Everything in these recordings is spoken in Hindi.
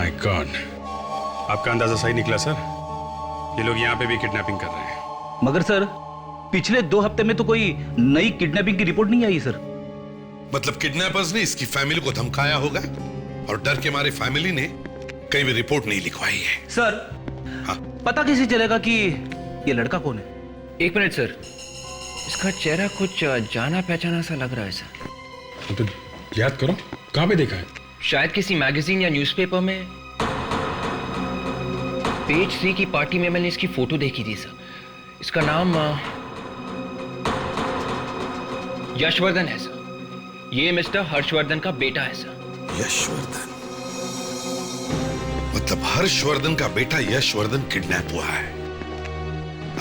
माय गॉड, आपका अंदाजा सही निकला सर। ये लोग यहाँ पे भी किडनैपिंग कर रहे हैं। मगर सर, पिछले 2 हफ्ते में तो कोई नई किडनैपिंग की रिपोर्ट नहीं आई सर। मतलब किडनैपर्स ने इसकी फैमिली को धमकाया होगा और डर के मारे फैमिली ने कहीं भी रिपोर्ट नहीं लिखवाई है। सर, हाँ? पता कैसे चलेगा कि ये लड़का कौन है? 1 मिनट सर, इसका चेहरा कुछ जाना पहचाना सा लग रहा है सर। तो याद करो, कहाँ पे देखा है? शायद किसी मैगजीन या न्यूज़पेपर में। पेज 3 की पार्टी में मैंने इसकी फोटो देखी थी सर। इसका नाम यशवर्धन है सर। ये मिस्टर हर्षवर्धन का बेटा है सर। यशवर्धन? मतलब हर्षवर्धन का बेटा यशवर्धन किडनैप हुआ है।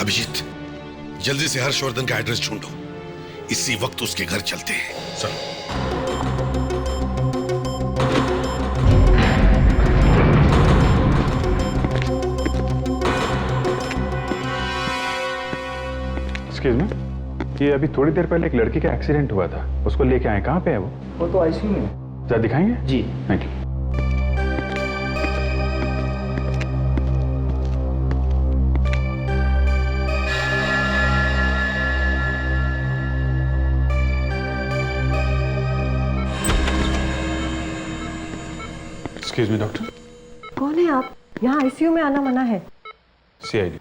अभिजीत, जल्दी से हर्षवर्धन का एड्रेस ढूंढो, इसी वक्त उसके घर चलते हैं। सर, एक्सक्यूज मी, ये अभी थोड़ी देर पहले एक लड़की का एक्सीडेंट हुआ था, उसको लेके आए, कहाँ पे है वो? वो तो आईसीयू में है। जरा दिखाएंगे? जी। Thank you. Excuse me doctor. कौन है आप? यहाँ आईसीयू में आना मना है। सीआईडी।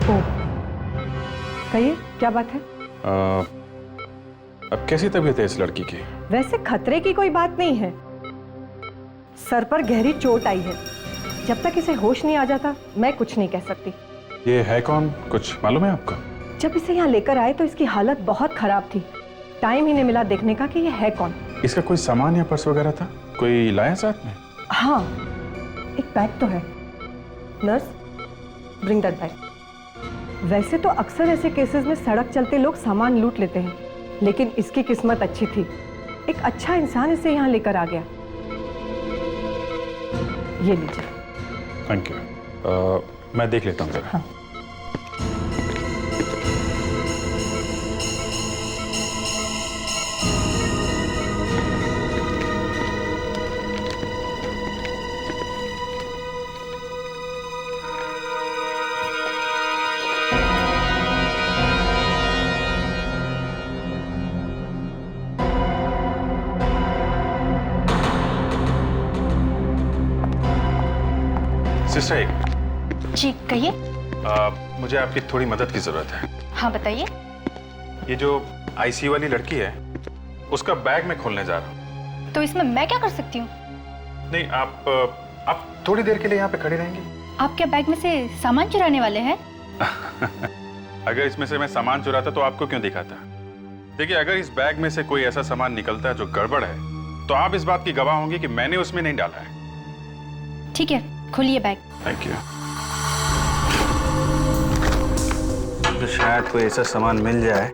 ओह, कहिए क्या बात है? अब कैसी तबीयत है इस लड़की की? वैसे खतरे की कोई बात नहीं है, सर पर गहरी चोट आई है। जब तक इसे होश नहीं आ जाता मैं कुछ नहीं कह सकती। ये है कौन, कुछ मालूम है आपको? जब इसे यहाँ लेकर आए तो इसकी हालत बहुत खराब थी। टाइम ही नहीं मिला देखने का कि ये है कौन। इसका कोई सामान या पर्स वगैरह था, कोई लाया साथ में? हाँ, एक बैग तो है। Nurse, bring that bag. वैसे तो अक्सर ऐसे केसेस में सड़क चलते लोग सामान लूट लेते हैं, लेकिन इसकी किस्मत अच्छी थी। एक अच्छा इंसान इसे यहाँ लेकर आ गया। ये लीजिए। Thank you. मैं देख लेता हूँ जरा। हाँ। सिस्टर, एक जी कहिए। मुझे आपकी थोड़ी मदद की जरूरत है। हाँ बताइए। ये जो आईसीयू वाली लड़की है, उसका बैग मैं खोलने जा रहा हूँ। तो इसमें मैं क्या कर सकती हूँ? नहीं, आप थोड़ी देर के लिए यहाँ पे खड़ी रहेंगी? आप क्या बैग में से सामान चुराने वाले हैं? अगर इसमें से मैं सामान चुराता तो आपको क्यों दिखाता? देखिए, अगर इस बैग में से कोई ऐसा सामान निकलता है जो गड़बड़ है, तो आप इस बात की गवाह होंगी कि मैंने उसमें नहीं डाला है। ठीक है, खोलिए बैग। Thank you. तो शायद कोई ऐसा सामान मिल जाए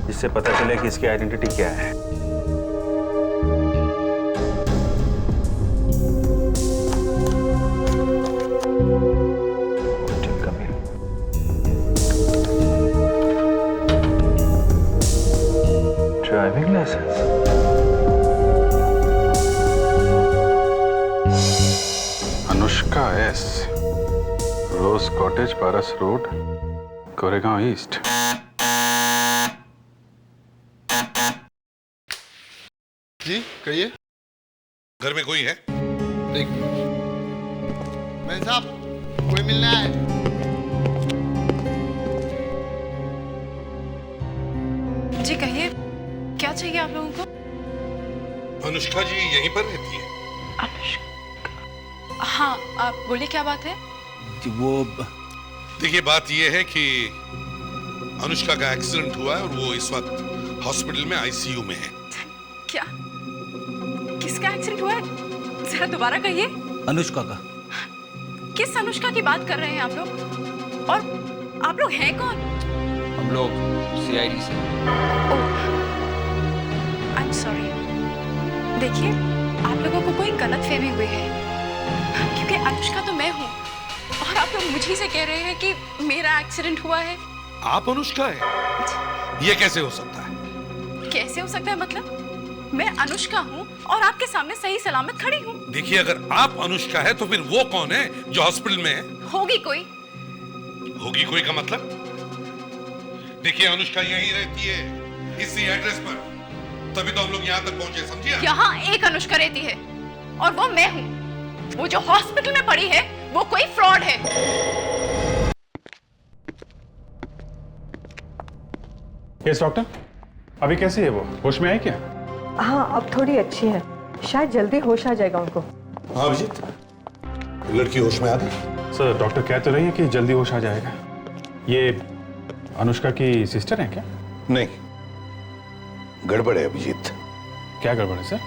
जिससे पता चले कि इसकी आइडेंटिटी क्या है। Driving licence. Anushka S, Rose Cottage, Paras Road, Koregaon East. जी कहिए। घर में कोई है? देख मैं साहब, कोई मिलना है? जी कहिए, क्या चाहिए आप लोगों को? अनुष्का जी यहीं पर रहती है? अनुष्का? हाँ, आप बोलिए क्या बात है? वो देखिए, बात यह है कि अनुष्का का एक्सीडेंट हुआ है और वो इस वक्त हॉस्पिटल में आईसीयू में है। क्या? किसका एक्सीडेंट हुआ है? जरा दोबारा कहिए। अनुष्का का। किस अनुष्का की बात कर रहे हैं आप लोग? और आप लोग हैं कौन? हम लोग सीआईडी से। I am sorry. देखिए, आप लोगों को कोई गलतफहमी हुई है, क्योंकि अनुष्का तो मैं हूँ और आप लोग मुझे से कह रहे हैं कि मेरा एक्सीडेंट हुआ है। आप अनुष्का है? ये कैसे हो सकता है? कैसे हो सकता है मतलब? मैं अनुष्का हूँ और आपके सामने सही सलामत खड़ी हूँ। देखिए, अगर आप अनुष्का है तो फिर वो कौन है जो हॉस्पिटल में है? होगी कोई। होगी कोई का मतलब? देखिए, अनुष्का यहीं रहती है, इसी एड्रेस पर, तभी तो हम लोग यहाँ तक पहुंचे, समझिए? यहाँ एक अनुष्का रहती है और वो मैं हूँ। वो जो हॉस्पिटल में पड़ी है वो कोई फ्रॉड है। यस डॉक्टर, अभी कैसी है वो? होश में आई क्या? हाँ, अब थोड़ी अच्छी है, शायद जल्दी होश आ जाएगा उनको। हाँ अभिजीत, लड़की होश में आ गई? सर, डॉक्टर कह तो रही है कि जल्दी होश आ जाएगा। ये अनुष्का की सिस्टर है क्या? नहीं, गड़बड़ है अभिजीत। क्या गड़बड़ है सर?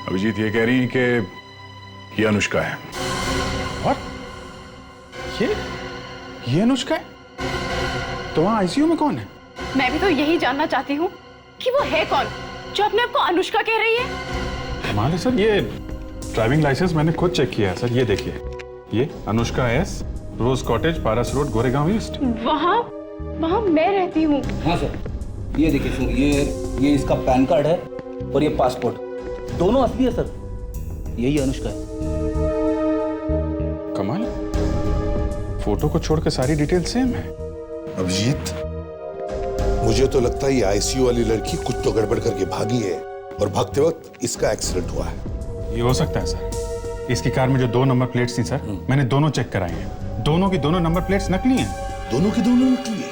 अभिजीत ये कह रही है कि ये अनुष्का है। और ये अनुष्का है? तो वहां आईसीयू में कौन है? मैं भी तो यही जानना चाहती हूँ कि वो है कौन जो अपने आप को अनुष्का कह रही है। कमाल है सर, ये ड्राइविंग लाइसेंस मैंने खुद चेक किया है सर। ये देखिए, ये Anushka S, Rose Cottage, Paras road, Goregaon east. वहाँ मैं रहती हूँ। हाँ सर, ये देखिए सर, ये इसका पैन कार्ड है और ये पासपोर्ट, दोनों असली है सर। यही अनुष्का है। कमाल, फोटो को छोड़ के सारी डिटेल सेम है। अभिजीत, मुझे तो लगता है ये आईसीयू वाली लड़की कुछ तो गड़बड़ करके भागी है और भागते वक्त इसका एक्सीडेंट हुआ है। ये हो सकता है सर। इसकी कार में जो 2 नंबर प्लेट्स थी सर, मैंने दोनों चेक कराई हैं। दोनों की दोनों नंबर प्लेट्स नकली हैं। दोनों की दोनों नकली है?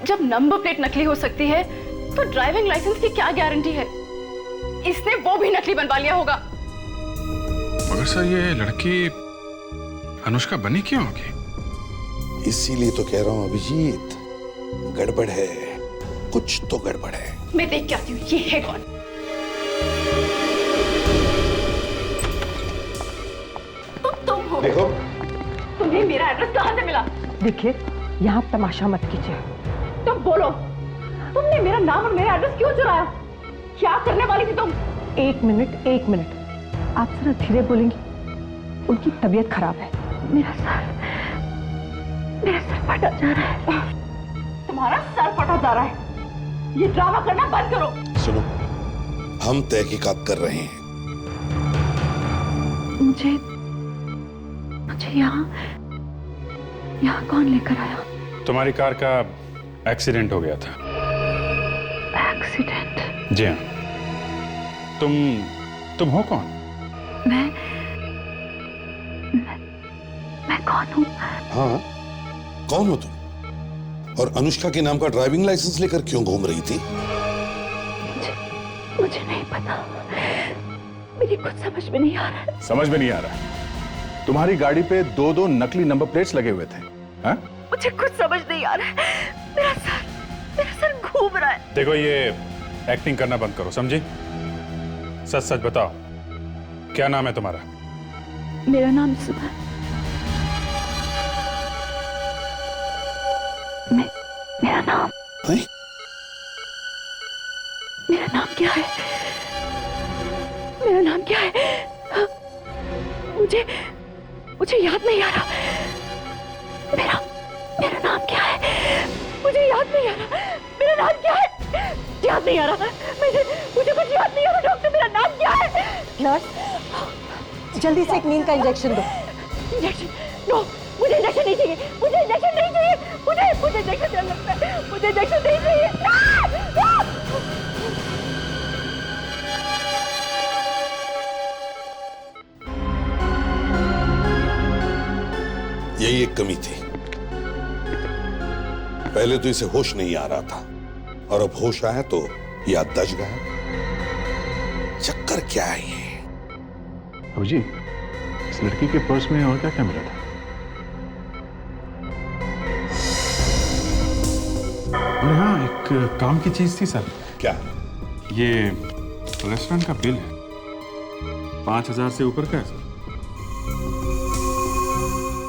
जब नंबर प्लेट नकली हो सकती है तो ड्राइविंग लाइसेंस की क्या गारंटी है? इसने वो भी नकली बनवा लिया होगा। मगर सर, ये लड़की अनुष्का बनी क्यों होगी? इसीलिए तो कह रहा हूं अभिजीत, गड़बड़ है, कुछ तो गड़बड़ है। मैं देख के आती हूँ ये है कौन। तुम हो? देखो, तुम्हें मेरा एड्रेस कहाँ से मिला? देखिए, यहाँ तमाशा मत कीजिए। तुम बोलो, तुमने मेरा नाम और मेरा एड्रेस क्यों चुराया? क्या करने वाली थी तुम? एक मिनट, आप जरा धीरे बोलेंगी? उनकी तबीयत खराब है। मेरा सर फटा जा रहा है। तुम्हारा सर फटा जा रहा है। ये ड्रामा करना बंद करो। सुनो, हम तहकीकात कर रहे हैं। मुझे यहाँ कौन लेकर आया? तुम्हारी कार का एक्सीडेंट हो गया था। एक्सीडेंट? जी हाँ। तुम हो कौन? मैं कौन हूँ? हाँ, कौन हो तुम? और अनुष्का के नाम का ड्राइविंग लाइसेंस लेकर क्यों घूम रही थी? मुझे नहीं पता, मेरी कुछ समझ में नहीं आ रहा है। समझ में नहीं आ रहा है? तुम्हारी गाड़ी पे 2 नकली नंबर प्लेट्स लगे हुए थे। हाँ? मुझे कुछ समझ नहीं आ रहा है। मेरा सर घूम रहा है। देखो, ये एक्टिंग करना बंद करो, समझी? सच सच बताओ, क्या नाम है तुम्हारा? मेरा नाम सुधा है। मेरा नाम क्या है? मेरा नाम क्या है? मुझे याद नहीं आ रहा। मेरा नाम क्या है? मुझे याद नहीं आ रहा। मेरा नाम क्या है? याद नहीं आ रहा। मुझे कुछ याद नहीं आ रहा। डॉक्टर, मेरा नाम क्या है? नर्स, जल्दी से एक नींद का इंजेक्शन दो। इंजेक्शन? नो, मुझे इंजेक्शन नहीं चाहिए। मुझे इंजेक्शन नहीं चाहिए। मुझे इंजेक्शन नहीं लगता है। मुझे इंजेक्शन नहीं चाहिए। यही एक कमी थी। पहले तो इसे होश नहीं आ रहा था और अब होश आया तो याददाश्त गायब। चक्कर क्या है ये? अभिजीत, इस लड़की के पर्स में और क्या क्या मिला था? अरे हाँ, एक काम की चीज थी सर। क्या? ये रेस्टोरेंट का बिल है, 5,000 से ऊपर का है सर।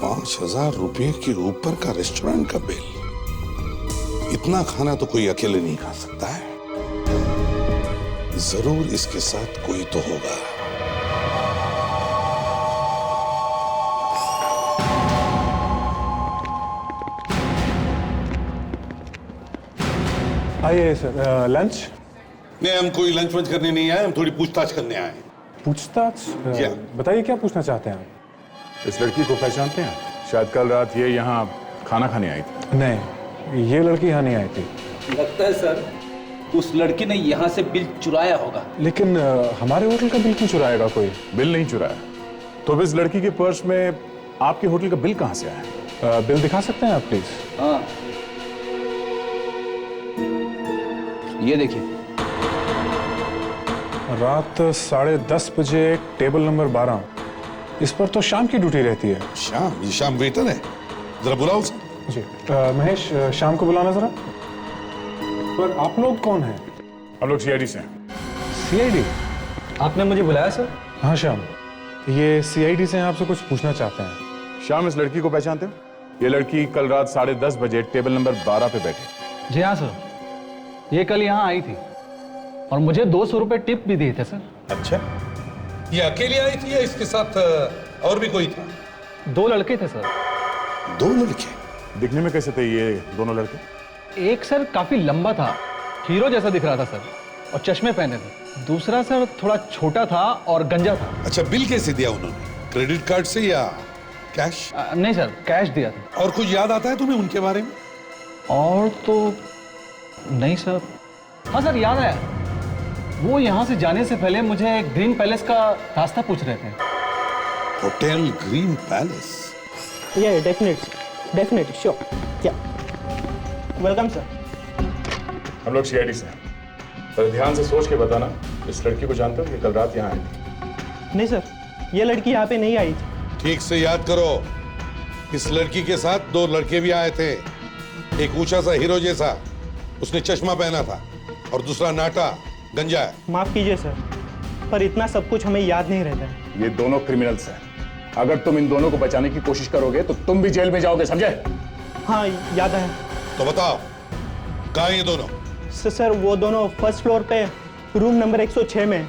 5,000 रुपए के ऊपर का रेस्टोरेंट का बिल? इतना खाना तो कोई अकेले नहीं खा सकता है। जरूर इसके साथ कोई तो होगा। आइए सर, लंच? नहीं, हम कोई लंच वंच करने नहीं आए, हम थोड़ी पूछताछ करने आए हैं। पूछताछ? क्या? बताइए क्या पूछना चाहते हैं आप? इस लड़की को पहचानते हैं? शायद कल रात ये यहाँ खाना खाने आई थी। नहीं, ये लड़की यहाँ नहीं आई थी। लगता है सर उस लड़की ने यहाँ से बिल चुराया होगा। लेकिन हमारे होटल का बिल क्यों चुराएगा कोई? बिल नहीं चुराया। तो इस लड़की के पर्स में आपके होटल का बिल कहाँ से आया? बिल दिखा सकते हैं आप प्लीज? हाँ, ये देखिए। रात 10:30 बजे टेबल नंबर 12। इस पर तो शाम की ड्यूटी रहती है। शाम? ये शाम वेटर है, जरा बुलाओ उसे। जी महेश, शाम को बुलाना जरा। पर आप लोग कौन हैं? हम लोग सीआईडी से हैं। सीआईडी? आपने मुझे बुलाया सर? हाँ श्याम, ये सीआईडी से हैं, आपसे कुछ पूछना चाहते हैं। श्याम, इस लड़की को पहचानते हो? ये लड़की कल रात 10:30 बजे टेबल नंबर 12 पे बैठी। जी हाँ सर, ये कल यहाँ आई थी और मुझे 200 रुपए टिप भी दिए थे सर। अच्छा, ये अकेली आई थी या इसके साथ और भी कोई था? 2 लड़के थे सर। 2 लड़के? दिखने में कैसे थे ये दोनों लड़के? एक सर काफी लंबा था, हीरो जैसा दिख रहा था सर, और चश्मे पहने थे। दूसरा सर थोड़ा छोटा था और गंजा था। अच्छा, बिल कैसे दिया उन्होंने? क्रेडिट कार्ड से या कैश? नहीं सर, कैश दिया था। और कुछ याद आता है तुम्हें उनके बारे में? और तो नहीं सर। हाँ सर, याद आया, वो यहाँ से जाने से पहले मुझे ग्रीन पैलेस का रास्ता पूछ रहे थे। Hotel green palace? Yeah, definitely, sure. Yeah. Welcome, sir. हम लोग सीआईडी से हैं। पर ध्यान से सोच के बताना, इस लड़की को जानते हो? ये कल रात यहाँ आई थी। नहीं सर, ये लड़की यहाँ पे नहीं आई थी। ठीक से याद करो, इस लड़की के साथ 2 लड़के भी आए थे। एक ऊंचा सा हीरो जैसा, उसने चश्मा पहना था, और दूसरा नाटा, गंजा है। माफ कीजिए सर, पर इतना सब कुछ हमें याद नहीं रहता है। ये दोनों क्रिमिनल्स हैं। अगर तुम इन दोनों को बचाने की कोशिश करोगे तो तुम भी जेल में जाओगे, समझे? हाँ, याद है। तो बताओ, कहाँ हैं ये दोनों? सर, वो दोनों फर्स्ट फ्लोर पे रूम नंबर 106 में है।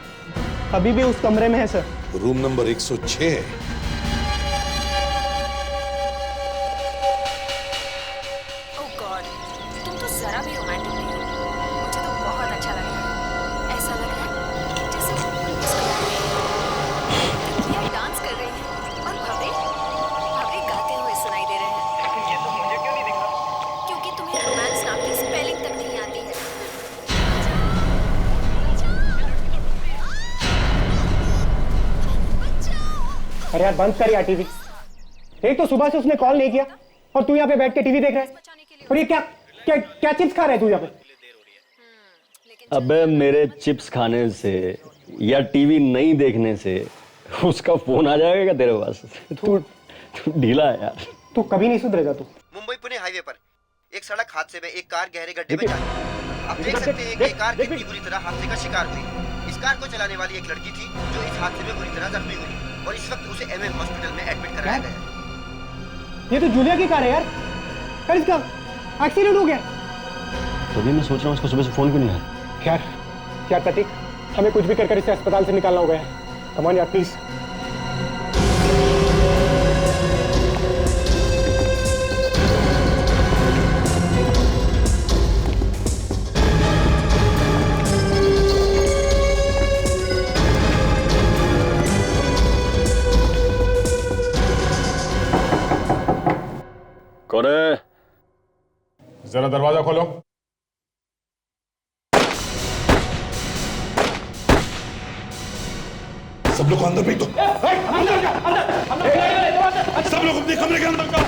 अभी भी उस कमरे में है सर। Room number 106? ओह गॉड, तुम तो जरा भी रोमांटिक नहीं हो। मुझे तो बहुत अच्छा लग रहा है। ऐसा लग रहा है जैसे ये डांस कर रही है और भाभी गाते हुए सुनाई दे रहे हैं। लेकिन ये तो मुझे क्यों नहीं दिख रहा? क्योंकि तुम्हें रोमांस नाम की स्पेलिंग तक नहीं आती है। अरे यार, बंद कर यार टीवी। एक तो सुबह से उसने कॉल नहीं किया और तू यहाँ पे बैठ के टीवी देख रहा है। और ये क्या क्या क्या चिप्स खा रहा है तू यहाँ पे? अबे मेरे चिप्स खाने से या टीवी नहीं देखने से उसका फोन आ जाएगा क्या तेरे पास? तू ढीला है यार। तू कभी नहीं सुधरेगा तू। मुंबई पुणे हाईवे पर एक सड़क हादसे में एक कार गहरे गड्ढे में जा गिरी। आप देख सकते हैं कि कार कितनी बुरी तरह हादसे का शिकार हुई। इस कार को चलाने वाली एक लड़की थी जो इस हादसे में बुरी तरह जख्मी हुई और इस वक्त उसे एमएम हॉस्पिटल में एडमिट कराया गया। ये तो जूलिया की कार है यार। कल इसका एक्सीडेंट हो गया। तभी मैं सोच रहा हूँ उसको सुबह से फोन क्यों नहीं आया। यार प्रतीक, हमें कुछ भी कर इसे अस्पताल से निकालना होगा यार। कम ऑन यार प्लीज। कौन है? जरा दरवाजा खोलो। सब लोग अंदर भेज दो। सब लोग अपने कमरे के अंदर जाओ।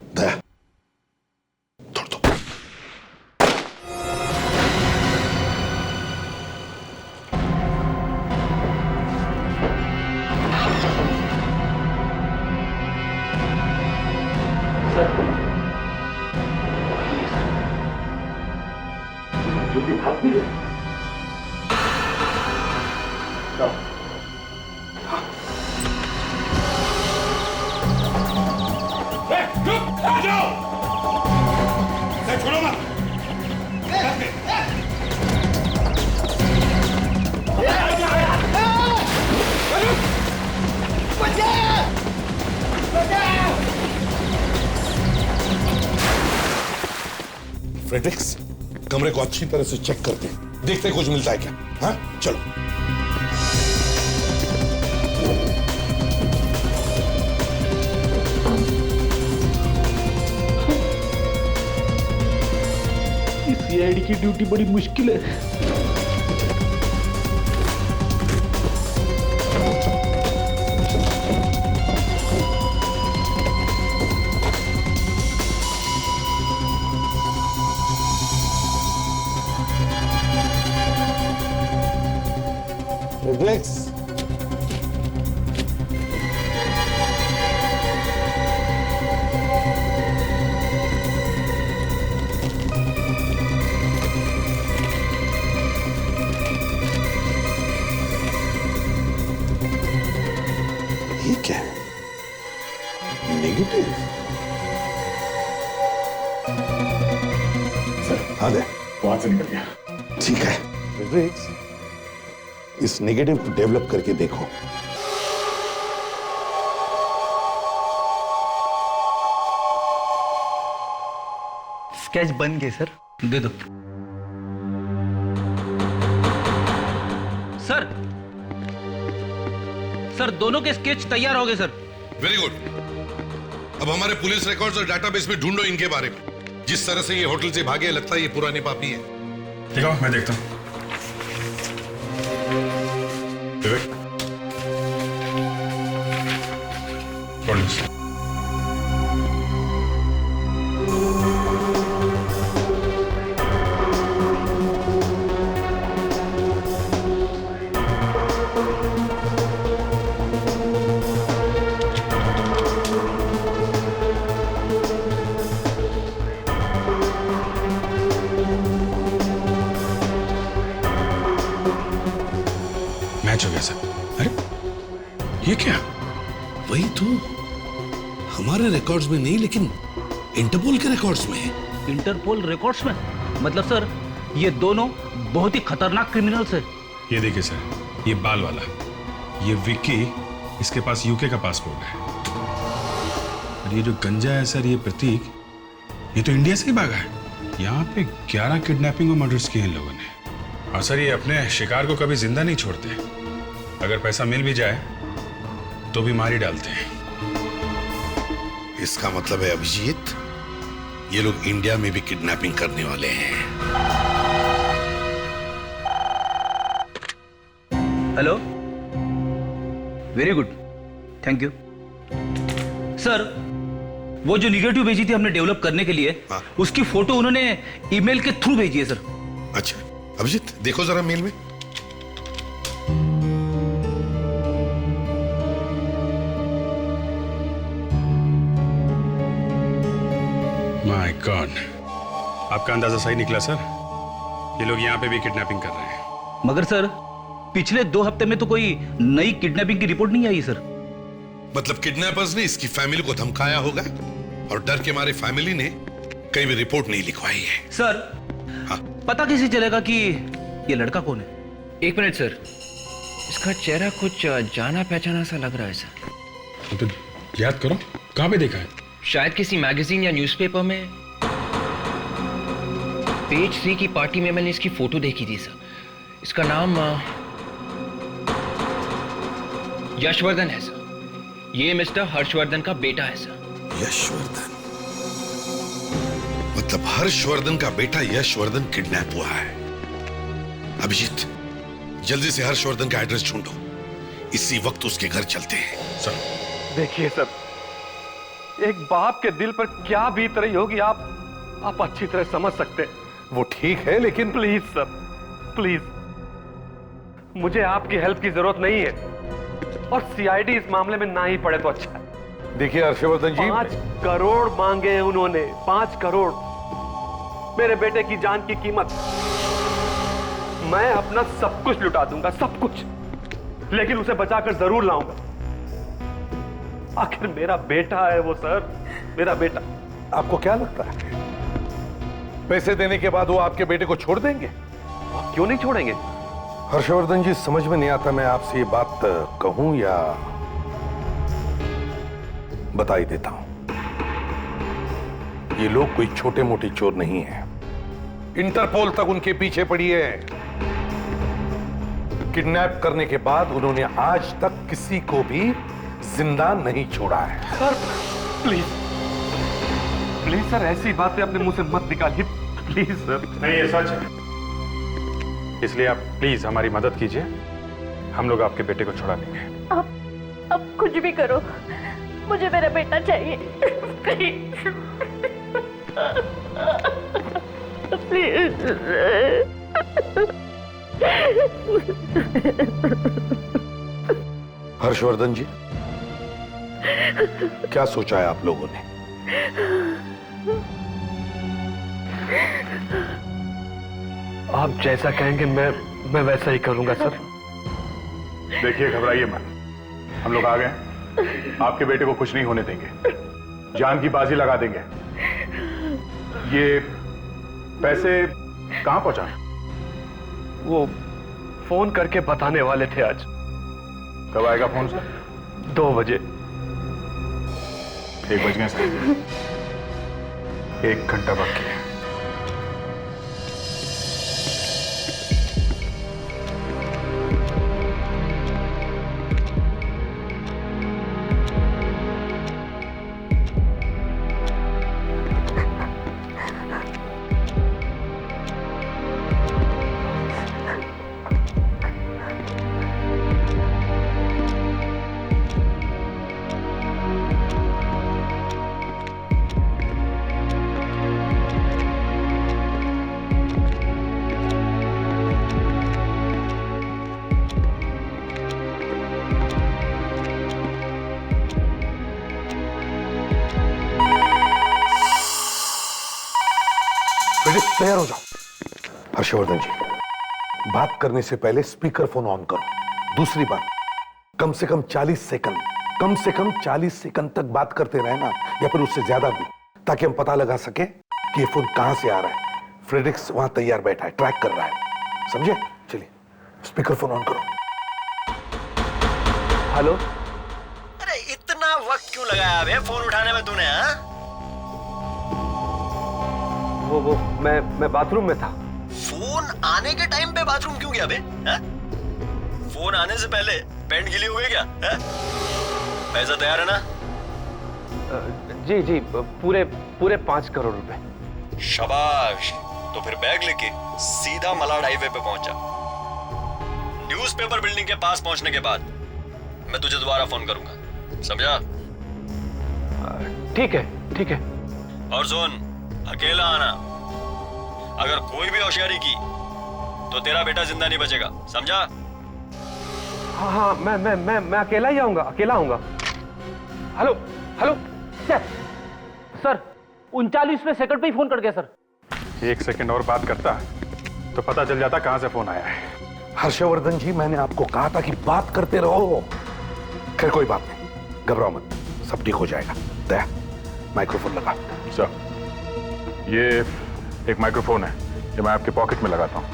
दया, छोड़ दो। छोड़ो मत। मैट्रिक्स, कमरे को अच्छी तरह से चेक करते हैं, देखते हैं कुछ मिलता है क्या। हाँ चलो। सीआईडी की ड्यूटी बड़ी मुश्किल है। रिफ्लेक्स, ये क्या है? नेगेटिव। सर हाँ दे, वहां से निकल गया। ठीक है रिफ्लेक्स, इस नेगेटिव को डेवलप करके देखो। स्केच बन गए सर, दे दो। सर सर दोनों के स्केच तैयार हो गए सर। Very good. अब हमारे पुलिस रिकॉर्ड्स और डेटाबेस में ढूंढो इनके बारे में। जिस तरह से ये होटल से भागे, लगता है ये पुराने पापी है। ठीक है, मैं देखता हूँ। विवेक, मैच हो गया सर। अरे ये क्या? वही तो, हमारे रिकॉर्ड्स में नहीं लेकिन इंटरपोल के रिकॉर्ड्स में है। इंटरपोल रिकॉर्ड्स में? मतलब सर ये दोनों बहुत ही खतरनाक क्रिमिनल्स है। ये देखिए सर, ये बाल वाला, ये विक्की, इसके पास यूके का पासपोर्ट है। और ये जो गंजा है सर, ये प्रतीक, ये तो इंडिया से ही भागा है। यहाँ पे 11 किडनैपिंग और मर्डर्स किए इन लोगों ने। और सर ये अपने शिकार को कभी जिंदा नहीं छोड़ते। अगर पैसा मिल भी जाए तो भी मार ही डालते हैं। इसका मतलब है अभिजीत, ये लोग इंडिया में भी किडनैपिंग करने वाले हैं। Hello, very good, thank you. Sir वो जो निगेटिव भेजी थी हमने डेवलप करने के लिए, उसकी फोटो उन्होंने ईमेल के थ्रू भेजी है सर। अच्छा अभिजीत, देखो जरा मेल में। माय गॉड, आपका अंदाजा सही निकला सर। ये लोग यहाँ पे भी किडनैपिंग कर रहे हैं। मगर सर पिछले 2 हफ्ते में तो कोई नई किडनैपिंग की रिपोर्ट नहीं आई सर। मतलब किडनैपर्स ने इसकी फैमिली को धमकाया होगा और डर के मारे फैमिली ने कहीं भी रिपोर्ट नहीं लिखवाई है। सर हाँ, पता कैसे चलेगा कि ये लड़का कौन है? 1 मिनट सर, इसका चेहरा कुछ जाना पहचाना सा लग रहा है सर। तो याद करो, कहाँ पे देखा है? शायद किसी मैगजीन या न्यूज़पेपर में। पेज 3 की पार्टी में मैंने इसकी फोटो देखी थी सर। इसका नाम यशवर्धन है सर। ये मिस्टर हर्षवर्धन का बेटा है सर। यशवर्धन? मतलब हर्षवर्धन का बेटा यशवर्धन किडनैप हुआ है। अभिजीत, जल्दी से हर्षवर्धन का एड्रेस ढूंढो, इसी वक्त उसके घर चलते हैं। सर देखिए सर, एक बाप के दिल पर क्या बीत रही होगी आप अच्छी तरह समझ सकते हैं। वो ठीक है, लेकिन प्लीज सर, प्लीज, मुझे आपकी हेल्प की जरूरत नहीं है और सीआईडी इस मामले में ना ही पड़े तो अच्छा है। देखिए हर्षवर्धन जी, 5 करोड़ मांगे हैं उन्होंने, 5 करोड़, मेरे बेटे की जान की कीमत। मैं अपना सब कुछ लुटा दूंगा, सब कुछ, लेकिन उसे बचाकर जरूर लाऊंगा। आखिर मेरा बेटा है वो सर, मेरा बेटा। आपको क्या लगता है पैसे देने के बाद वो आपके बेटे को छोड़ देंगे? क्यों नहीं छोड़ेंगे? हर्षवर्धन जी, समझ में नहीं आता मैं आपसे ये बात कहूं या बता ही देता हूं। ये लोग कोई छोटे मोटे चोर नहीं हैं। इंटरपोल तक उनके पीछे पड़ी है। किडनैप करने के बाद उन्होंने आज तक किसी को भी जिंदा नहीं छोड़ा है। सर प्लीज प्लीज सर, ऐसी बातें अपने मुंह से मत निकालिए प्लीज सर। नहीं, ये सच है, इसलिए आप प्लीज हमारी मदद कीजिए, हम लोग आपके बेटे को छुड़ा लेंगे। अब कुछ भी करो, मुझे मेरा बेटा चाहिए प्लीज प्लीज। हर्षवर्धन जी, क्या सोचा है आप लोगों ने? आप जैसा कहेंगे मैं वैसा ही करूंगा सर। देखिए, घबराइए मत, हम लोग आ गए, आपके बेटे को कुछ नहीं होने देंगे, जान की बाजी लगा देंगे। ये पैसे कहां पहुंचा? वो फोन करके बताने वाले थे आज। कब आएगा फोन सर? 2 बजे। 1 बज गए सर, 1 घंटा बाकी है। तैयार हो जाओ। हर्षवर्धन जी, बात करने से पहले स्पीकर फोन ऑन करो। दूसरी बात, कम से कम 40 सेकंड तक बात करते रहे ना, या फिर उससे ज्यादा भी, ताकि हम पता लगा सके कि ये फोन कहां से आ रहा है। फ्रेडरिक्स वहां तैयार बैठा है, ट्रैक कर रहा है, समझे? चलिए स्पीकर फोन ऑन करो। हेलो। अरे इतना वक्त क्यों लगाया बे फोन उठाने में तूने? हाँ, वो मैं बाथरूम में था। फोन आने के टाइम पे बाथरूम क्यों गया बे? हा? फोन आने से पहले पैंट गीली हो गई क्या? हा? पैसा तैयार है ना? जी पूरे 5 करोड़ रुपए। शाबाश, तो फिर बैग लेके सीधा मलाड हाईवे पे पहुंचा। न्यूज़पेपर बिल्डिंग के पास पहुंचने के बाद मैं तुझे दोबारा फोन करूंगा, समझा? ठीक है। और सुन, अकेला आना, अगर कोई भी होशियारी की तो तेरा बेटा जिंदा नहीं बचेगा, समझा? हाँ, मैं अकेला ही आऊंगा, हेलो सर 39वें सेकंड पे ही फोन कर गया सर। 1 सेकंड और बात करता तो पता चल जाता कहां से फोन आया है। हर्षवर्धन जी, मैंने आपको कहा था कि बात करते रहो। खैर कोई बात नहीं, घबराओ मत, सब ठीक हो जाएगा। दया, माइक्रोफोन लगा। सर, ये एक माइक्रोफोन है, ये मैं आपके पॉकेट में लगाता हूँ।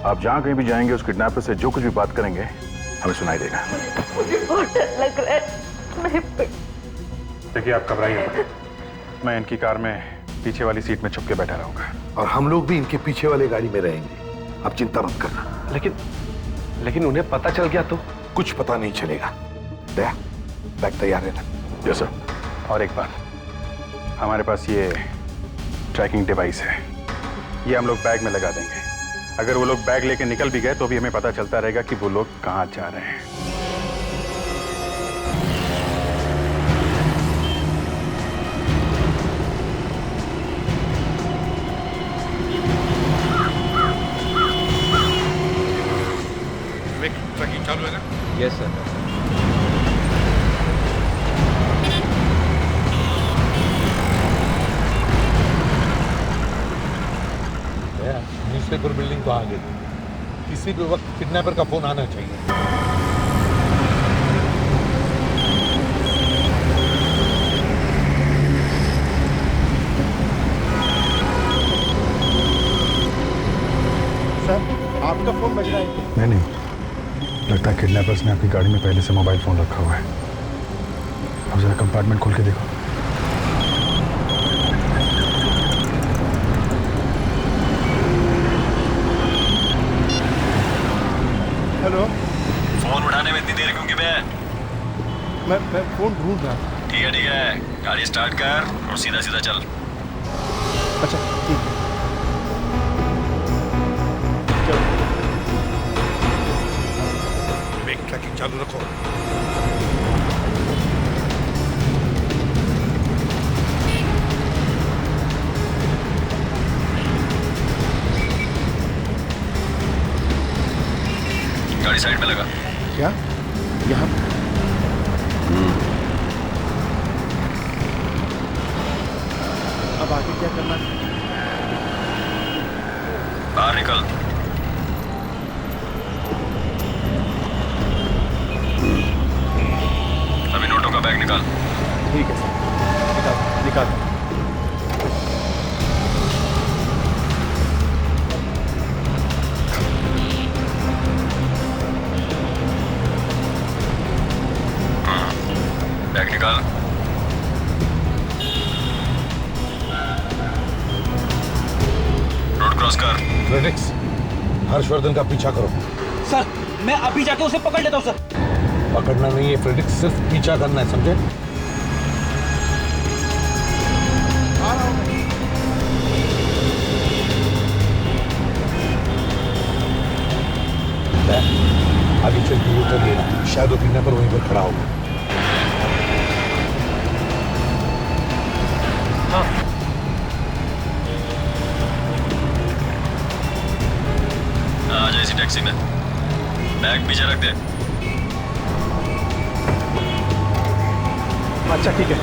आप जहाँ कहीं भी जाएंगे उस किडनैपर से जो कुछ भी बात करेंगे हमें सुनाई देगा। मुझे बहुत डर लग रहा है। देखिए, आप घबराइए मत, मैं इनकी कार में पीछे वाली सीट में छुप के बैठा रहूंगा। और हम लोग भी इनके पीछे वाले गाड़ी में रहेंगे, आप चिंता मत करना। लेकिन उन्हें पता चल गया तो? कुछ पता नहीं चलेगा। दया, बैग तैयार है ना? Yes sir. और एक बात, हमारे पास ये ट्रैकिंग डिवाइस है, ये हम लोग बैग में लगा देंगे। अगर वो लोग बैग लेके निकल भी गए तो भी हमें पता चलता रहेगा कि वो लोग कहाँ जा रहे हैं। ट्रैकिंग चालू है ना? Yes sir. न्यूज़पेपर बिल्डिंग को आगे, किसी भी वक्त किडनैपर का फोन आना चाहिए। सर, आपका फोन बज रहा है। नहीं, लगता है किडनैपर्स ने आपकी गाड़ी में पहले से मोबाइल फोन रखा हुआ है। अब जरा कंपार्टमेंट खोल के देखो। हेलो। फोन उठाने में इतनी देर क्यों की मैं फोन ढूंढ रहा। ठीक है, गाड़ी स्टार्ट कर और सीधा सीधा चल। अच्छा ठीक है, चलो। बैग ट्रैकिंग चालू रखो। गाड़ी साइड में लगा। क्या यहाँ? अब आगे क्या करना है? बाहर निकल। अभी नोटों का बैग निकाल। ठीक है सर, निकाल। बैग निकाल। रोड क्रॉस कर। फ्रेडिक्स, हर्षवर्धन का पीछा करो। सर मैं अभी जाके उसे पकड़ लेता हूँ सर। पकड़ना नहीं है फ्रेडिक्स, सिर्फ पीछा करना है, समझे? आगे चल के उतर लेना, शायद वो पीने पर वहीं पर खड़ा होगा। आ जा इसी टैक्सी में। बैग पीछे रख दे। अच्छा ठीक है।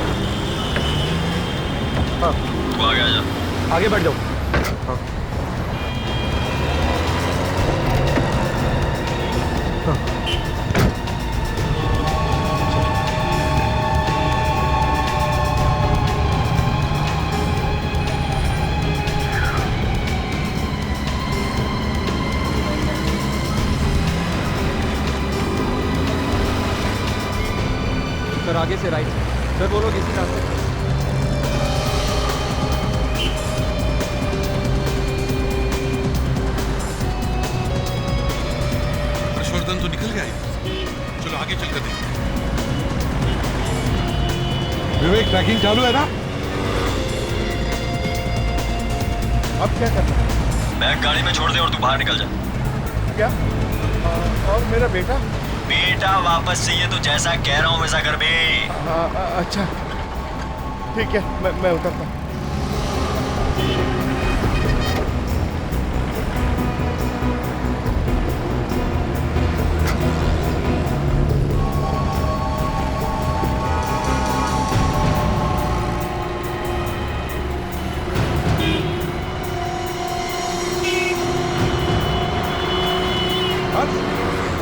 हाँ तू आगे आ जा। आगे बैठ जाओ। हाँ सर, आगे से राइट। सर वो लोग इसी रास्ते पे। हर्षवर्धन तो निकल गया है। चलो आगे चलकर देखते हैं। विवेक, ट्रैकिंग चालू है ना? अब क्या करना है? बैग गाड़ी में छोड़ दे और तू बाहर निकल जा। क्या? और मेरा बेटा? बेटा वापस चाहिए तो जैसा कह रहा हूँ वैसा कर बे। अच्छा ठीक है, मैं उतरता हूँ।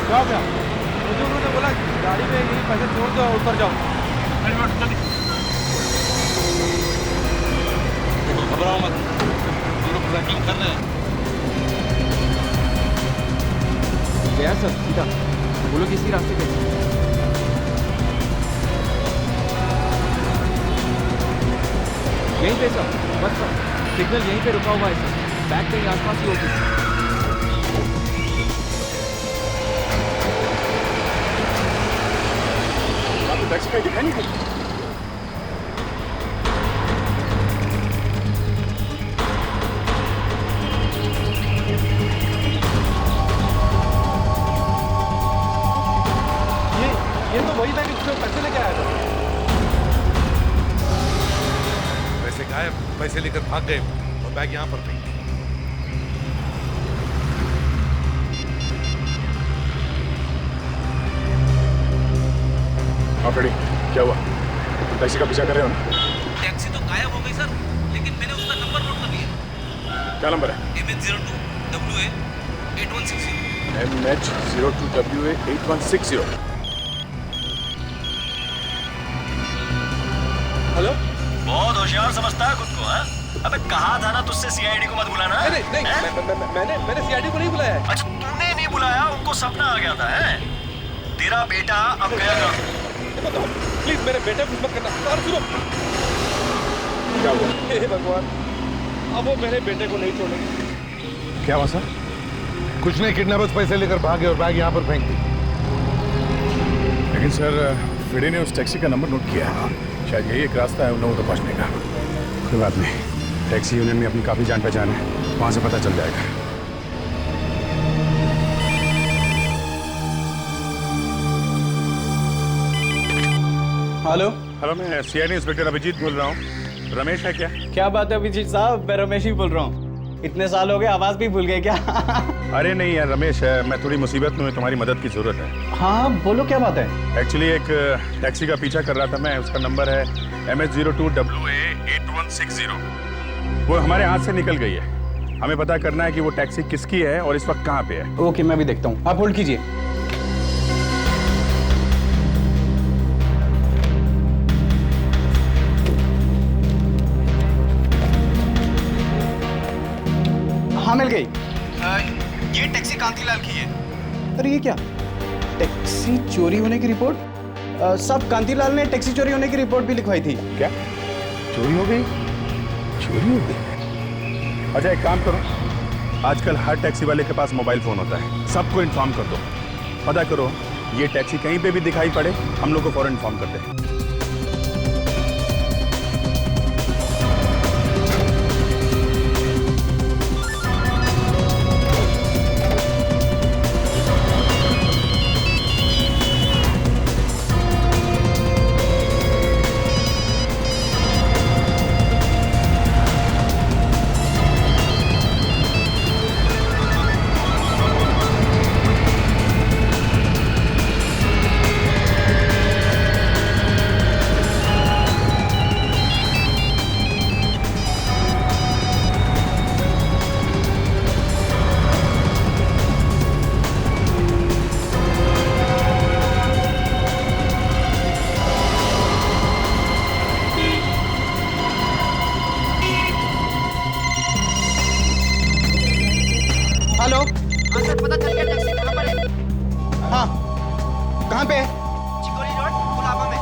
क्या हो गया? मुझे उन्होंने बोला गाड़ी में यही पैसे छोड़ दो और उतर जाओ। घबराओ मत, हम लोग ट्रैकिंग कर रहे हैं। गया सर, सीधा वो लोग इसी रास्ते पे। यहीं पे सर, बस सर सिग्नल यहीं पे रुका हुआ है सर। बैग कहीं आसपास ही होगी। टैक्सी का दिखाई नहीं देती। ये तो वही बैग जिसमें पैसे लेके आया था। पैसे गायब, पैसे लेकर भाग गए और बैग यहाँ पर नहीं। आप रेडी? क्या हुआ? टैक्सी का पीछा कर रहे हो ना? टैक्सी तो गायब हो गई सर, लेकिन मैंने उसका नंबर नोट कर लिया। क्या नंबर है? MH02WA 8160। MH02WA 8160। हेलो? बहुत होशियार समझता है खुद को, हाँ? अबे कहा था ना तुझसे सीआईडी को मत बुलाना। नहीं, मैंने सीआईडी को नहीं बुलाया है। अच्छा तूने नहीं बुलाया, उनको सपना आ गया था, है? तेरा बेटा अब गया था। प्लीज मेरे बेटे को मत करना। और सुनो, क्या हुआ? हे भगवान, अब वो मेरे बेटे को नहीं छोड़ेंगे। क्या हुआ सर? कुछ नहीं, किडनैपर्स पैसे लेकर भागे और बैग यहाँ पर फेंक दी। लेकिन सर फिडे ने उस टैक्सी का नंबर नोट किया है। शायद यही एक रास्ता है उन लोगों तक पहुंचने का। कोई बात नहीं, टैक्सी यूनियन में अपनी काफी जान पहचान है, वहां से पता चल जाएगा। हेलो हेलो, मैं सीआईडी इंस्पेक्टर अभिजीत बोल रहा हूँ। रमेश है क्या? क्या बात है अभिजीत साहब, मैं रमेश ही बोल रहा हूँ। इतने साल हो गए, आवाज भी भूल गए क्या? अरे नहीं यार रमेश है, मैं थोड़ी मुसीबत में हूँ, तुम्हारी मदद की जरूरत है। हाँ बोलो, क्या बात है? एक्चुअली एक टैक्सी का पीछा कर रहा था मैं, उसका नंबर है MS02WA8160। वो हमारे हाथ से निकल गई है। हमें पता करना है कि वो टैक्सी किसकी है और इस वक्त कहाँ पे है। ओके, मैं भी देखता हूँ, आप होल्ड कीजिए। हाँ मिल गई। ये टैक्सी कांतीलाल की है। अरे ये क्या, टैक्सी चोरी होने की रिपोर्ट? साहब कांतीलाल ने टैक्सी चोरी होने की रिपोर्ट भी लिखवाई थी। क्या चोरी हो गई? चोरी हो गई? अच्छा एक काम करो, आजकल हर टैक्सी वाले के पास मोबाइल फोन होता है, सबको इन्फॉर्म कर दो। पता करो ये टैक्सी कहीं पे भी दिखाई पड़े, हम लोग को फौरन इन्फॉर्म करते हैं। हेलो, हाँ सर, पता चल गया टैक्सी कहाँ पर है। हाँ कहाँ पे है? चिकोरी रोड, गुलाबा में।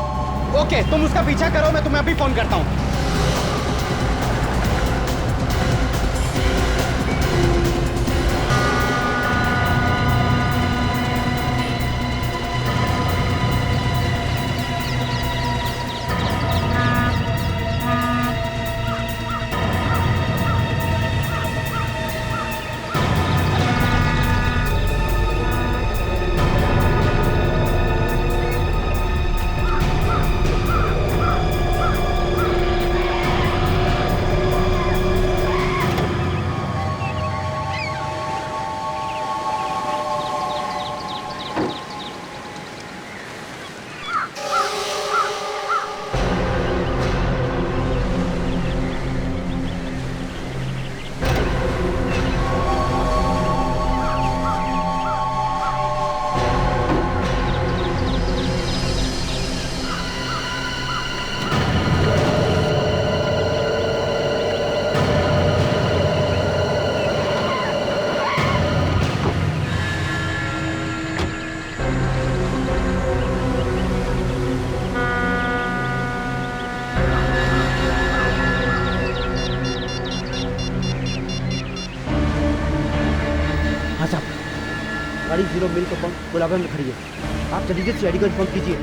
ओके, तुम उसका पीछा करो, मैं तुम्हें अभी फोन करता हूँ। गाड़ी 0 मिल का पंप गुलाबा में खड़ी है। आप जल्दी से सीआईडी को इन्फॉर्म कीजिए।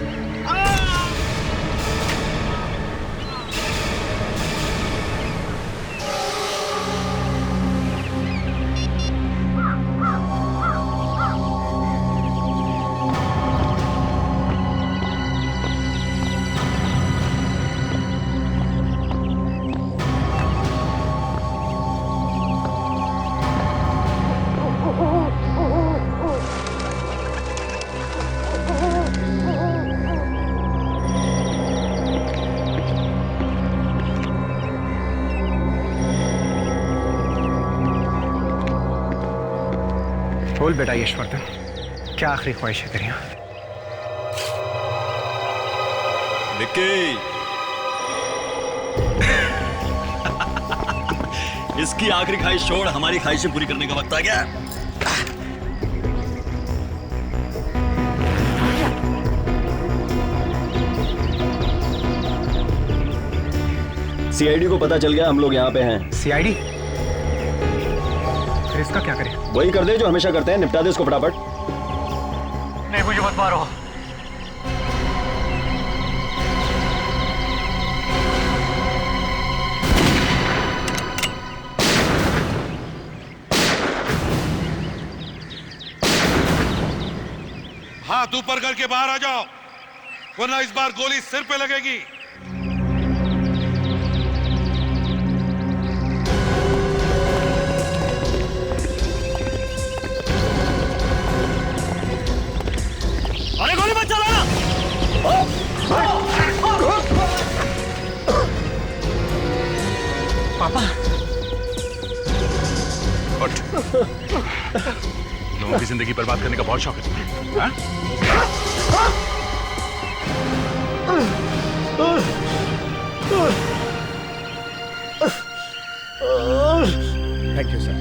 बोल बेटा यशवर्धन, क्या आखिरी ख्वाहिश है तेरी? विक्की, इसकी आखिरी ख्वाहिश छोड़, हमारी ख्वाहिशें पूरी करने का वक्त आ गया। सीआईडी को पता चल गया हम लोग यहाँ पे हैं। सीआईडी? फिर इसका क्या करें? वही कर दे जो हमेशा करते हैं, निपटा दे इसको फटाफट। नहीं, मुझे मत मारो। हाथ ऊपर करके बाहर आ जाओ, वरना इस बार गोली सिर पे लगेगी। अरे गोली मत चलाना। पापा उठ। लोगों की जिंदगी बर्बाद करने का बहुत शौक है तुम्हें, हाँ? Thank you sir,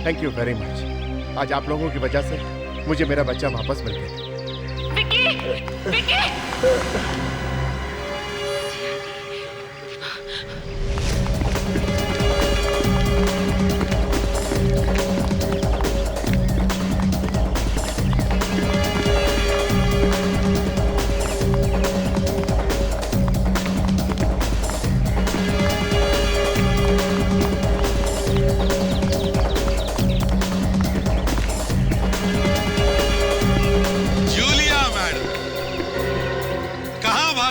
thank you very much. आज आप लोगों की वजह से मुझे मेरा बच्चा वापस मिल गया। विक्की, विक्की!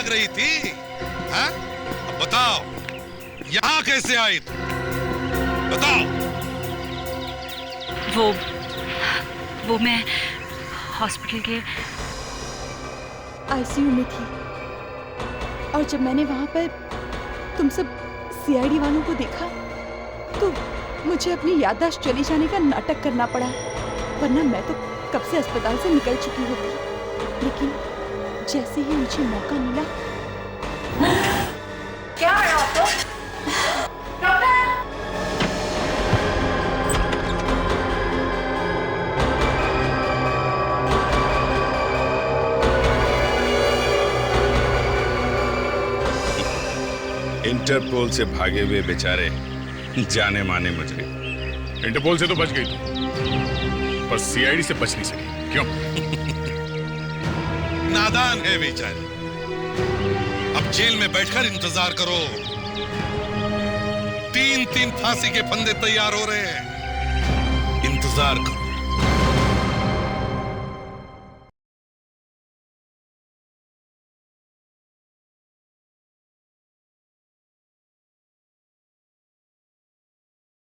रही थी, हाँ? अब बताओ यहां कैसे आई तुम? बताओ। वो मैं हॉस्पिटल के आईसीयू में थी और जब मैंने वहां पर तुम सब सीआईडी वालों को देखा तो मुझे अपनी याददाश्त चली जाने का नाटक करना पड़ा, वरना मैं तो कब से अस्पताल से निकल चुकी होती। लेकिन जैसे ही मुझे मौका मिला। क्या है आपको? इंटरपोल से भागे हुए बेचारे जाने माने मुजरिम। इंटरपोल से तो बच गई तू, पर सीआईडी से बच नहीं सकी। क्यों? नादान है बेचारी। अब जेल में बैठकर इंतजार करो। 3-3 फांसी के फंदे तैयार हो रहे हैं, इंतजार करो।